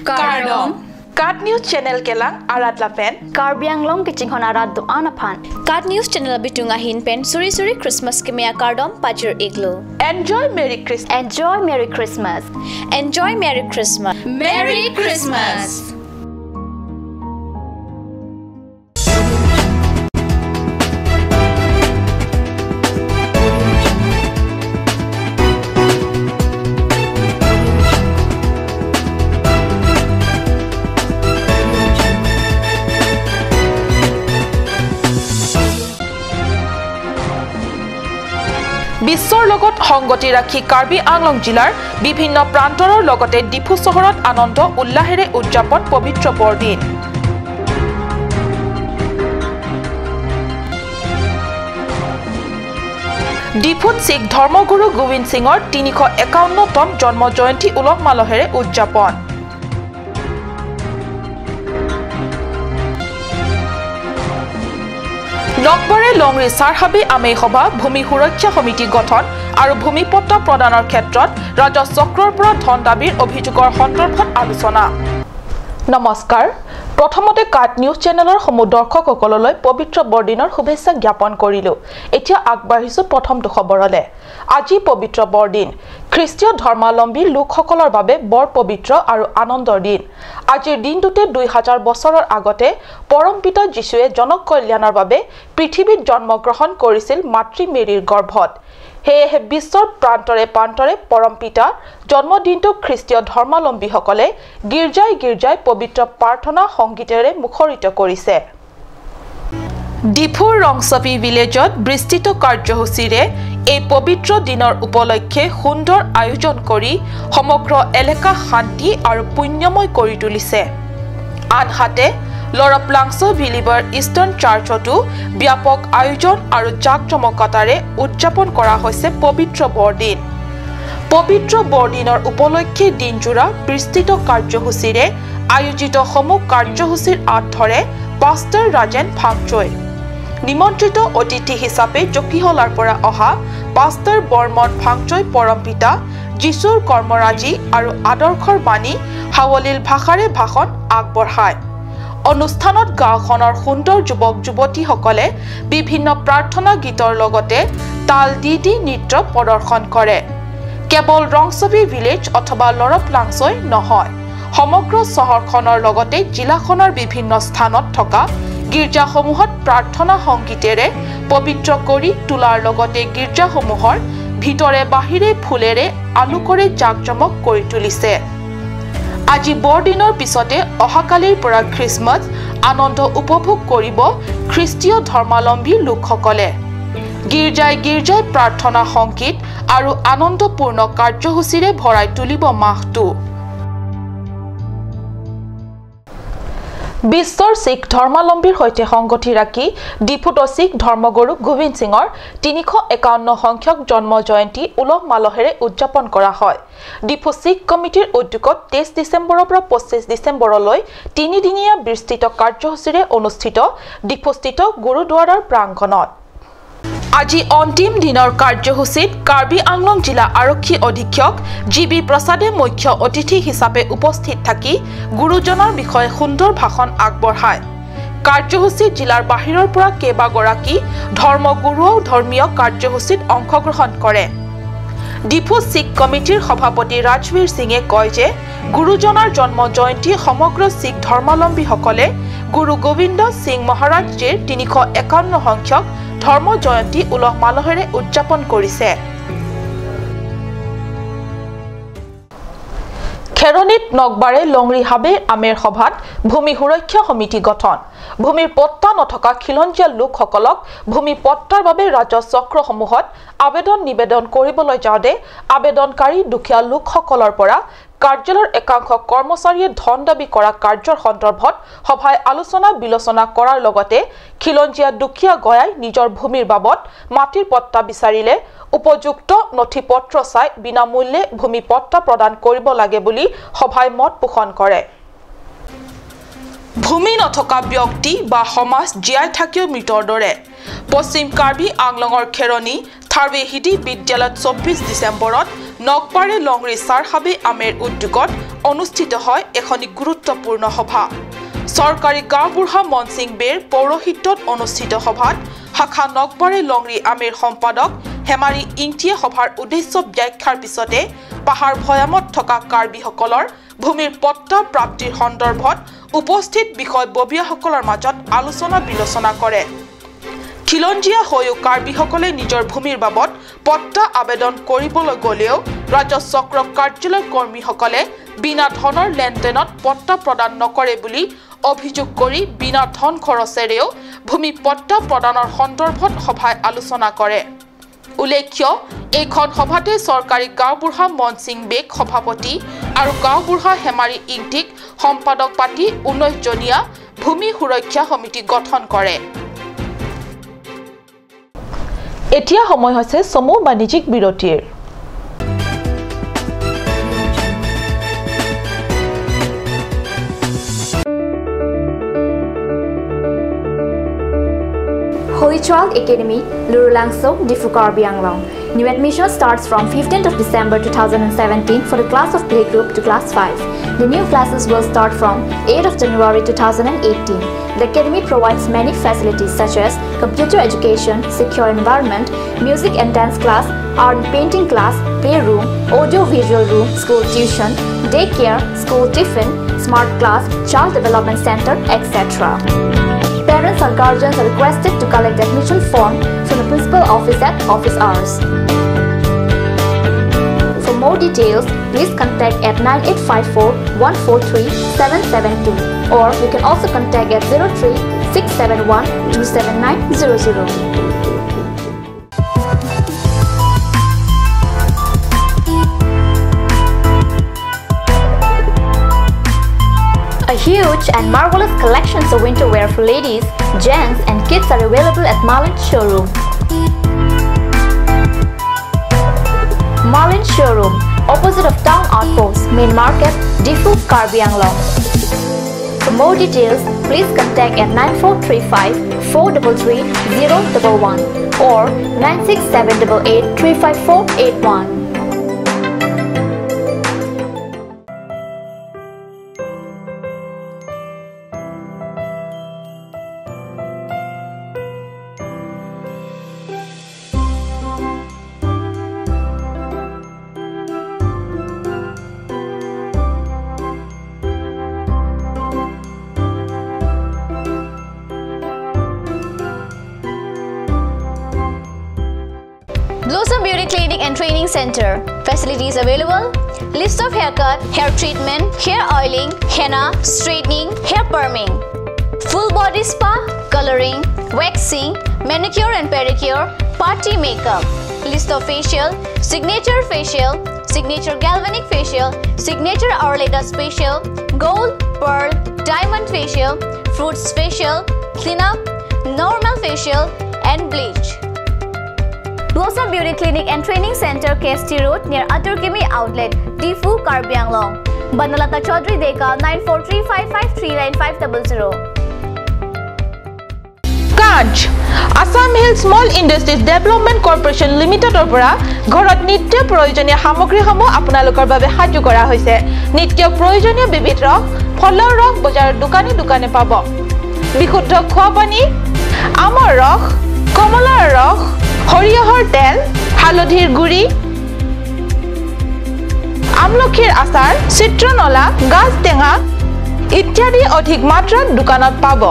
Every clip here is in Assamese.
Kardom. Kat News Channel kelang arat la pen. Karbi Anglong kicing hon arat do anapan. Kat News Channel bitunga hin pen suri Christmas kemia Kardom pajur iglo. Enjoy Merry Christmas. Enjoy Merry Christmas. Enjoy Merry Christmas. Merry Christmas. বিশ্বৰ লগত সংগতি ৰাখি কাৰ্বি আংলং জিলাৰ বিভিন্ন প্ৰান্তৰৰ লগতে ডিফু চহৰত আনন্দ উল্লাহেৰে উদযাপন পবিত্ৰ বৰদিন ডিফুত শিখ ধৰ্মগুৰু গোবিন্দ সিঙৰ 351তম জন্ম জয়ন্তী উলহ মালহেৰে উদযাপন নকবাৰে লংৰি সাৰহাবি আমেই সভা ভূমি সুৰক্ষা সমিতি গঠন আৰু ভূমিপট্ট প্ৰদানৰ ক্ষেত্ৰত ৰাজহ চক্ৰৰ পৰা ধন দাবীৰ অভিযোগৰ সন্দৰ্ভত আলোচনা নমস্কাৰ প্ৰথমতে কাট নিউজ চেনেলৰ সমূহ দৰ্শকসকললৈ পবিত্ৰ বৰদিনৰ শুভেচ্ছা জ্ঞাপন কৰিলো এতিয়া আগবাঢ়িছো প্ৰথমটো খবৰলে আজি পবিত্ৰ বৰদিন খ্ৰীষ্টীয় ধৰ্মাৱলম্বী লোকসকলৰ বাবে বৰ পবিত্ৰ আৰু আনন্দৰ দিন আজিৰ দিনটোতে 2000 বছৰৰ আগতে পৰম পিতা যীশুৱে জনক কল্যাণৰ বাবে পৃথিৱীত জন্মগ্ৰহণ কৰিছিল মাতৃ মেৰীৰ গৰ্ভত হেহে বিশ্বৰ প্ৰান্তৰে পৰম পিতা জন্মদিনটো খ্ৰীষ্টীয় ধৰ্মাৱলম্বীসকলে গিৰ্জাই পবিত্ৰ প্ৰাৰ্থনা সংগীতেৰে মুখৰিত কৰিছে ডিফুৰ ৰংছপি ভিলেজত বিস্তৃত কাৰ্যসূচীৰে এই পবিত্ৰ দিনৰ উপলক্ষে সুন্দৰ আয়োজন কৰি সমগ্ৰ এলেকা শান্তি আৰু পুণ্যময় কৰি তুলিছে আনহাতে লৰপ্লাংছো ভিলিভাৰ ইষ্টাৰ্ণ চাৰ্চতো ব্যাপক আয়োজন আৰু জাকজমকতাৰে উদযাপন কৰা হৈছে পবিত্ৰ বৰদিনৰ উপলক্ষে দিনজোৰা বিস্তৃত কাৰ্যসূচীৰে আয়োজিত সমূহ কাৰ্যসূচীৰ আধৰে পাষ্টাৰ ৰাজেন ফাংচৈ নিমন্ত্ৰিত অতিথি হিচাপে জকিহলাৰ পৰা অহা পাষ্টাৰ বৰ্মন ফাংচৈ পৰমপিতা যীশুৰ কৰ্মৰাজি আৰু আদৰ্শৰ বাণী হাৱলীল ভাষাৰে ভাষণ আগবঢ়ায় অনুষ্ঠানত গাঁওখনৰ সুন্দৰ যুৱক যুৱতীসকলে বিভিন্ন প্ৰাৰ্থনা গীতৰ লগতে তাল দি নৃত্য প্ৰদৰ্শন কৰে কেৱল ৰংছবি ভিলেজ অথবা লৰপ্লাংছৈ নহয় সমগ্ৰ চহৰখনৰ লগতে জিলাখনৰ বিভিন্ন স্থানত থকা গীৰ্জাসমূহত প্ৰাৰ্থনা সংগীতেৰে পবিত্ৰ কৰি তোলাৰ লগতে গীৰ্জাসমূহৰ ভিতৰে বাহিৰে ফুলেৰে আলোকৰে জাকজমক কৰি তুলিছে আজি বৰদিনৰ পিছতে অহাকালিৰ পৰা খ্ৰীষ্টমাছ আনন্দ উপভোগ কৰিব খ্ৰীষ্টীয় ধৰ্মাৱলম্বী লোকসকলে গীৰ্জাই প্ৰাৰ্থনা সংগীত আৰু আনন্দপূৰ্ণ কাৰ্যসূচীৰে ভৰাই তুলিব মাহটো বিশ্বৰ শিখ ধৰ্মাৱলম্বীৰ সৈতে সংগতি ৰাখি ডিফুত শিখ ধৰ্মগুৰু গোবিন্দ সিঙৰ 351 সংখ্যক জন্ম জয়ন্তী উলহ মালহেৰে উদযাপন কৰা হয় ডিফু শিখ কমিটিৰ উদ্যোগত 23 ডিচেম্বৰৰ পৰা 25 ডিচেম্বৰলৈ 3 দিনীয়া বিস্তৃত কাৰ্যসূচীৰে অনুষ্ঠিত ডিফুস্থিত গুৰুদ্বাৰৰ প্ৰাংগণত আজি অন্তিম দিনৰ কাৰ্যসূচীত কাৰ্বি আংলং জিলা আৰক্ষী অধীক্ষক জিবি প্ৰসাদে মুখ্য অতিথি হিচাপে উপস্থিত থাকি গুৰুজনৰ বিষয়ে সুন্দৰ ভাষণ আগবঢ়ায় কাৰ্যসূচীত জিলাৰ বাহিৰৰ পৰা কেইবাগৰাকী ধৰ্মগুৰুও ধৰ্মীয় কাৰ্যসূচীত অংশগ্ৰহণ কৰে ডিফু শিখ কমিটিৰ সভাপতি ৰাজবীৰ সিঙে কয় যে গুৰুজনৰ জন্ম জয়ন্তী সমগ্ৰ শিখ ধৰ্মাৱলম্বীসকলে গুৰু গোবিন্দ সিং মহাৰাজজীৰ 351 সংখ্যক ধৰ্ম জয়ন্তী উলহ মালহেৰে উদযাপন কৰিছে খেৰনিত নকবাৰে লংৰি হাবে আমেৰ সভাত ভূমি সুৰক্ষা সমিতি গঠন ভূমিৰ পট্টা নথকা খিলঞ্জীয়া লোকসকলক ভূমি পট্টাৰ বাবে ৰাজহ চক্ৰসমূহত আবেদন নিবেদন কৰিবলৈ যাওঁতে আবেদনকাৰী দুখীয়া লোকসকলৰ পৰা কাৰ্যালয়ৰ একাংশ কৰ্মচাৰীয়ে ধন দাবী কৰা কাৰ্যৰ সন্দৰ্ভত সভাই আলোচনা বিলোচনা কৰাৰ লগতে খিলঞ্জীয়া দুখীয়া গয়াই নিজৰ ভূমিৰ বাবদ মাটিৰ পট্টা বিচাৰিলে উপযুক্ত নথিপত্ৰ চাই বিনামূল্যে ভূমি পট্টা প্ৰদান কৰিব লাগে বুলি সভাই মত পোষণ কৰে ভূমি নথকা ব্যক্তি বা সমাজ জীয়াই থাকিও মৃতৰ দৰে পশ্চিম কাৰ্বি আংলঙৰ খেৰনি থাৰ্বি হিডি বিদ্যালয়ত 24 ডিচেম্বৰত নকবাৰে লংৰি সাৰহাবি আমেৰ উদ্যোগত অনুষ্ঠিত হয় এখনি গুৰুত্বপূৰ্ণ সভা সৰকাৰি গাঁওবুঢ়া মনসিং বেৰ পৌৰহিত্যত অনুষ্ঠিত সভাত শাখা নকবাৰে লংৰি আমিৰ সম্পাদক হেমাৰী ইংটিয়ে সভাৰ উদ্দেশ্য ব্যাখ্যাৰ পিছতে পাহাৰ ভয়ামত থকা কাৰ্বিসকলৰ ভূমিৰ পট্টা প্ৰাপ্তিৰ সন্দৰ্ভত উপস্থিত বিষয়ববীয়াসকলৰ মাজত আলোচনা বিলোচনা কৰে খিলঞ্জিয়া হৈও কাৰ্বিসকলে নিজৰ ভূমিৰ বাবদ পট্টা আবেদন কৰিবলৈ গলেও ৰাজ্য চক্ৰ কাৰ্যালয় কৰ্মীসকলে বিনা ধনৰ লেনদেনত পট্টা প্ৰদান নকৰে বুলি অভিযোগ কৰি বিনা ধন খৰচেৰেও ভূমি পট্টা প্ৰদানৰ সন্দৰ্ভত সভাই আলোচনা কৰে উল্লেখ্য এইখন সভাতে সৰকাৰি গাঁওবুঢ়া মনসিং বেগ সভাপতি আৰু গাঁওবুঢ়া হেমাৰী ইংটিক সম্পাদক পাতি 19 জনীয়া ভূমি সুৰক্ষা সমিতি গঠন কৰে এতিয়া সময় হৈছে সমূহ বাণিজ্যিক বিৰতিৰ Holy Child Academy, Lurulangso, Difu Karbi Anglong. New admission starts from 15th of December 2017 for the class of playgroup to class 5. The new classes will start from 8th of January 2018. The academy provides many facilities such as computer education, secure environment, music and dance class, art and painting class, playroom, audio-visual room, school tuition, daycare, school tiffin, smart class, child development center, etc. Parents and guardians are requested to collect admission form from the principal office at office hours. For more details, please contact at 9854-143-772 or you can also contact at 03-671-27900. A huge and marvelous collections of winter wear for ladies, gents and kids are available at Marlin Showroom. Marlin Showroom, opposite of Town Outpost, Main Market, Difu, Karbi Anglong. For more details, please contact at 9435-433-011 or 96788-35481. Blossom Beauty Clinic and Training Center. Facilities available. List of haircut, hair treatment, hair oiling, henna, straightening, hair perming. Full body spa, coloring, waxing, manicure and pedicure, party makeup. List of facial, signature galvanic facial, signature Auraleda facial, gold, pearl, diamond facial, fruits facial, cleanup, normal facial and bleach. Blossom Beauty Clinic and Training Center, KST Road near Atur Kimi Outlet, Difu, Karbi Anglong. Banalata Chaudhary Deka 9435539500. Kaj Assam Hill Small Industries Development Corporation Limited opera ঘৰত নিত্য প্ৰয়োজনীয় সামগ্ৰীসমূহ আপোনালোকৰ বাবে সাজু কৰা হৈছে নিত্য প্ৰয়োজনীয় বিবিধ ৰস ফলৰ ৰস বজাৰৰ দোকানে পাব বিশুদ্ধ খোৱা পানী আমৰ ৰস কমলাৰ ৰস হৰিহৰ তেল হালধিৰ গুৰি আমলখিৰ আচাৰ চিত্ৰনলা গাছ টেঙা ইত্যাদি অধিক মাত্ৰাত দোকানত পাব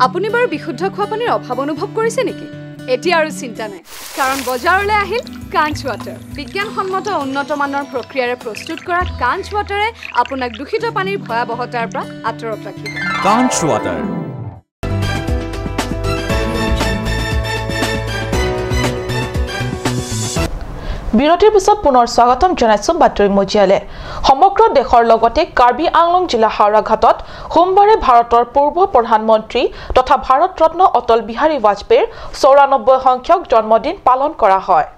আপুনি বাৰু বিশুদ্ধ খোৱা পানীৰ অভাৱ অনুভৱ কৰিছে নেকি এতিয়া আৰু চিন্তা নাই কাৰণ বজাৰলৈ আহিল কাঞ্চ ৱাটাৰ বিজ্ঞানসন্মত উন্নত মানৰ প্ৰক্ৰিয়াৰে প্ৰস্তুত কৰা কাঞ্চ ৱাটাৰে আপোনাক দূষিত পানীৰ ভয়াবহতাৰ পৰা আঁতৰত ৰাখিব কাঞ্চ ৱাটাৰ বিৰতিৰ পিছত পুনৰ স্বাগতম জনাইছো বাতৰি মজিয়ালে সমগ্ৰ দেশৰ লগতে কাৰ্বি আংলং জিলা হাওৰাঘাটত সোমবাৰে ভাৰতৰ পূৰ্ব প্ৰধানমন্ত্ৰী তথা ভাৰত ৰত্ন অটল বিহাৰী বাজপেয়ীৰ 94 সংখ্যক জন্মদিন পালন কৰা হয়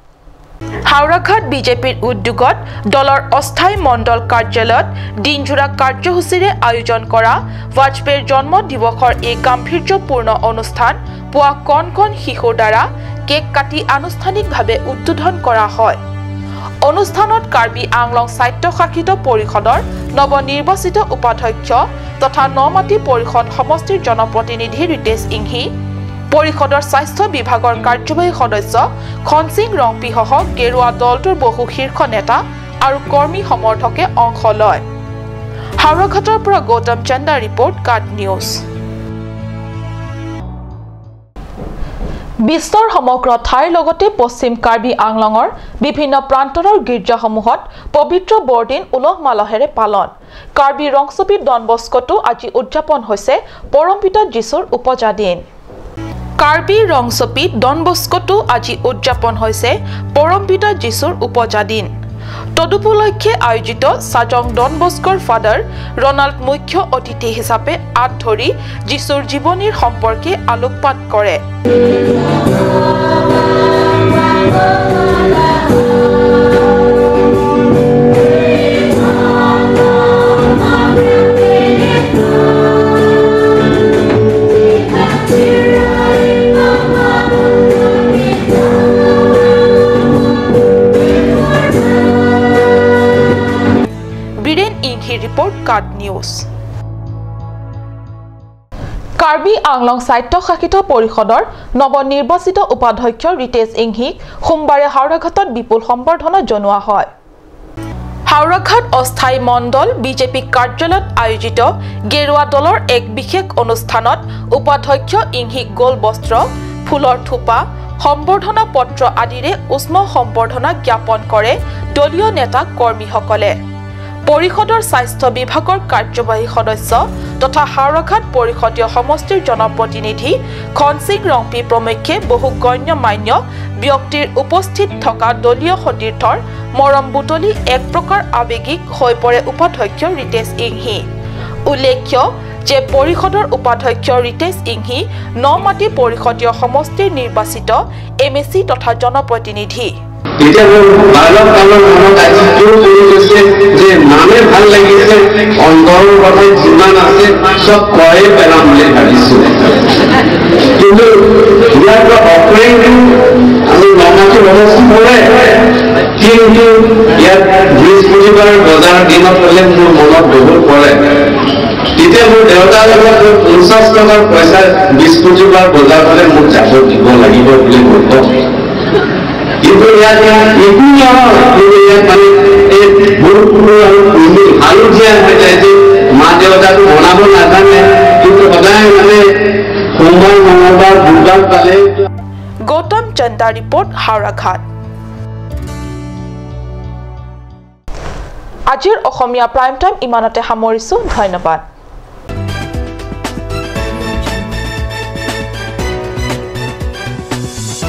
হাওৰাঘাট বিজেপিৰ উদ্যোগত দলৰ অস্থায়ী মণ্ডল কাৰ্যালয়ত দিনজোৰা কাৰ্যসূচীৰে আয়োজন কৰা বাজপেয়ীৰ জন্ম দিৱসৰ এই গাম্ভীৰ্যপূৰ্ণ অনুষ্ঠান পুৱা কণ শিশুৰ দ্বাৰা কেক কাটি আনুষ্ঠানিকভাৱে উদ্বোধন কৰা হয় অনুষ্ঠানত কাৰ্বি আংলং স্বায়ত্তশাসিত পৰিষদৰ নৱনিৰ্বাচিত উপাধ্যক্ষ তথা নমাটি পৰিষদ সমষ্টিৰ জনপ্ৰতিনিধি ৰিতেশ ইংহি পৰিষদৰ স্বাস্থ্য বিভাগৰ কাৰ্যবাহী সদস্য খনসিং ৰংপিসহ গেৰুৱা দলটোৰ বহু শীৰ্ষ নেতা আৰু কৰ্মী সমৰ্থকে অংশ লয় হাওৰাঘাটৰ পৰা গৌতম চন্দা ৰিপৰ্ট কাট নিউজ বিশ্বৰ সমগ্ৰ ঠাইৰ লগতে পশ্চিম কাৰ্বি আংলঙৰ বিভিন্ন প্ৰান্তৰৰ গীৰ্জাসমূহত পবিত্ৰ বৰদিন উলহ মালহেৰে পালন কাৰ্বি ৰংচপীত ডন বস্কোতো আজি উদযাপন হৈছে পৰমপিতা যীশুৰ উপজা দিন কাৰ্বি ৰংচপীত ডন বস্কোতো আজি উদযাপন হৈছে পৰমপিতা যীশুৰ উপজা দিন তদুপলক্ষে আয়োজিত সাজং ডন বস্কৰ ফাদাৰ ৰনাল্ড মুখ্য অতিথি হিচাপে আত ধৰি যীশুৰ জীৱনীৰ সম্পৰ্কে আলোকপাত কৰে ৰিপৰ্ট কাট নিউজ কাৰ্বি আংলং স্বায়ত্তশাসিত পৰিষদৰ নৱনিৰ্বাচিত উপাধ্যক্ষ ৰিতেশ ইংহিক সোমবাৰে হাওৰাঘাটত বিপুল সম্বৰ্ধনা জনোৱা হয় হাওৰাঘাট অস্থায়ী মণ্ডল বিজেপি কাৰ্যালয়ত আয়োজিত গেৰুৱা দলৰ এক বিশেষ অনুষ্ঠানত উপাধ্যক্ষ ইংহিক গোল বস্ত্ৰ ফুলৰ থোপা সম্বৰ্ধনা পত্ৰ আদিৰে উষ্ম সম্বৰ্ধনা জ্ঞাপন কৰে দলীয় নেতা কৰ্মীসকলে পৰিষদৰ স্বাস্থ্য বিভাগৰ কাৰ্যবাহী সদস্য তথা হাওৰাঘাট পৰিষদীয় সমষ্টিৰ জনপ্ৰতিনিধি খনসিং ৰংপি প্ৰমুখ্যে বহু গণ্যমান্য ব্যক্তিৰ উপস্থিত থকা দলীয় সতীৰ্থৰ মৰম বুটলি এক প্ৰকাৰ আৱেগিক হৈ পৰে উপাধ্যক্ষ ৰিতেশ ইংহি উল্লেখ্য যে পৰিষদৰ উপাধ্যক্ষ ৰিতেশ ইংহি নমাটি পৰিষদীয় সমষ্টিৰ নিৰ্বাচিত এমএসি তথা জনপ্ৰতিনিধি এতিয়া বালক কালৰ মনত আজি কিয় কৰি গৈছে যে নামে ভাল লাগিছে অন্তৰৰ কথা যিমান আছে চব কয়ে পেলাম বুলি ভাবিছো কিন্তু ইয়াৰ অপৰেংটো আমি নমাটি সমষ্টি পৰে কিন্তু ইয়াত বৃহস্পতিবাৰ বজাৰ দিনত হ'লে মোৰ মনত বহুত পৰে তেতিয়া মোৰ দেউতাৰ লগত 50 টকাৰ পইচা বৃহস্পতিবাৰ বজাৰ হ'লে মোক যাব দিব লাগিব বুলি কৈছে কিন্তু ইয়াত একো নহয় মানে এই বহুতো আৰু জীয়া হৈ যায় যে মা দেউতাটো বনাব নাজানে কিন্তু সদায় মানে সোমবাৰ মঙলবাৰ বুধবাৰ পালে গৌতম চন্দা ৰিপৰ্ট হাওৰাঘাট আজিৰ অসমীয়া প্ৰাইম টাইম ইমানতে সামৰিছো ধন্যবাদ